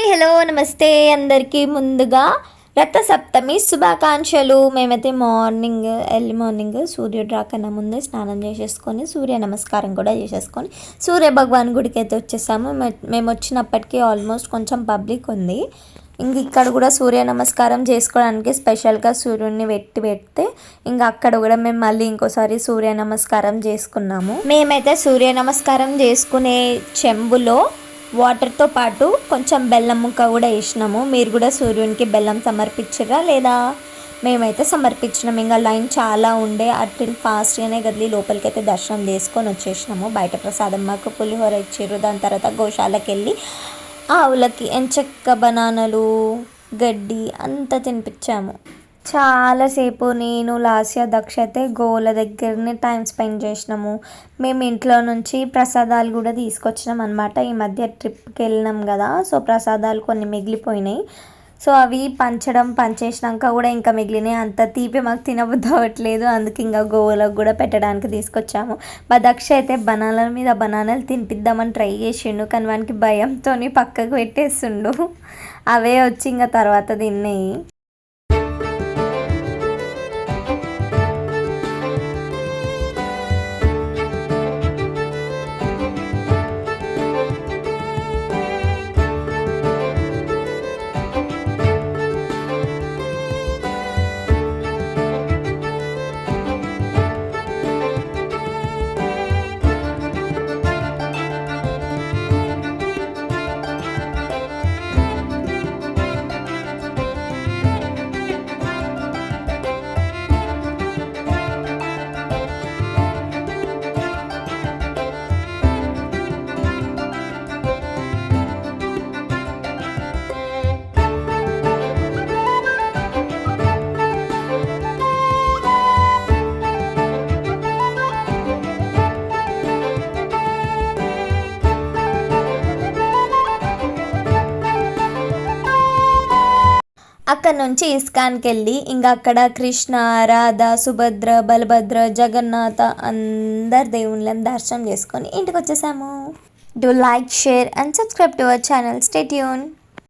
Hello నమస్తే అందరికీ ముందుగా రథసప్తమి శుభాకాంక్షలు. మేమైతే ఎర్లీ మార్నింగ్ సూర్యుడు రాకన్నా ముందే స్నానం చేసేసుకొని సూర్య నమస్కారం కూడా చేసేసుకొని సూర్య భగవాన్ గుడికి అయితే వచ్చేసాము. మేము వచ్చినప్పటికీ ఆల్మోస్ట్ కొంచెం పబ్లిక్ ఉంది. ఇక్కడ కూడా సూర్య నమస్కారం చేసుకోవడానికి స్పెషల్గా సూర్యుడిని పెడితే అక్కడ కూడా మేము మళ్ళీ ఇంకోసారి సూర్య నమస్కారం చేసుకున్నాము. మేమైతే సూర్య నమస్కారం చేసుకునే చెంబులో వాటర్తో పాటు కొంచెం బెల్లం ముక్క కూడా వేసినాము. మీరు కూడా సూర్యునికి బెల్లం సమర్పించరా లేదా? మేమైతే సమర్పించినాము. లైన్ చాలా ఉండే అటు ఫాస్ట్గానే కదిలి లోపలికైతే దర్శనం చేసుకొని వచ్చేసినాము. బయట ప్రసాదం మాకు పులిహోర ఇచ్చారు. దాని తర్వాత గోశాలకు వెళ్ళి ఆవులకి ఎంచక్క బనానాలు గడ్డి అంతా తినిపించాము. చాలాసేపు నేను లాస్య దక్ష అయితే గోల దగ్గరనే టైం స్పెండ్ చేసినాము. మేము ఇంట్లో నుంచి ప్రసాదాలు కూడా తీసుకొచ్చినాం అనమాట. ఈ మధ్య ట్రిప్కి వెళ్ళినాం కదా, సో ప్రసాదాలు కొన్ని మిగిలిపోయినాయి. సో అవి పంచేసినాక కూడా ఇంకా మిగిలినాయి. అంత తీపి మాకు తినబుద్ధి అవ్వట్లేదు, అందుకే గోవులకు కూడా పెట్టడానికి తీసుకొచ్చాము. మా దక్ష అయితే బనానాల మీద బనానాలు తినిపిద్దామని ట్రై చేసిండు, కానీ వానికి భయంతో పక్కకు పెట్టేస్తుండు. అవే వచ్చి తర్వాత తిన్నాయి. అక్కడ నుంచి ఇస్కాన్కి వెళ్ళి అక్కడ కృష్ణ, రాధ, సుభద్ర, బలభద్ర, జగన్నాథ అందరు దేవుళ్ళని దర్శనం చేసుకొని ఇంటికి వచ్చేసాము. Do like, share and subscribe to our channel. Stay tune.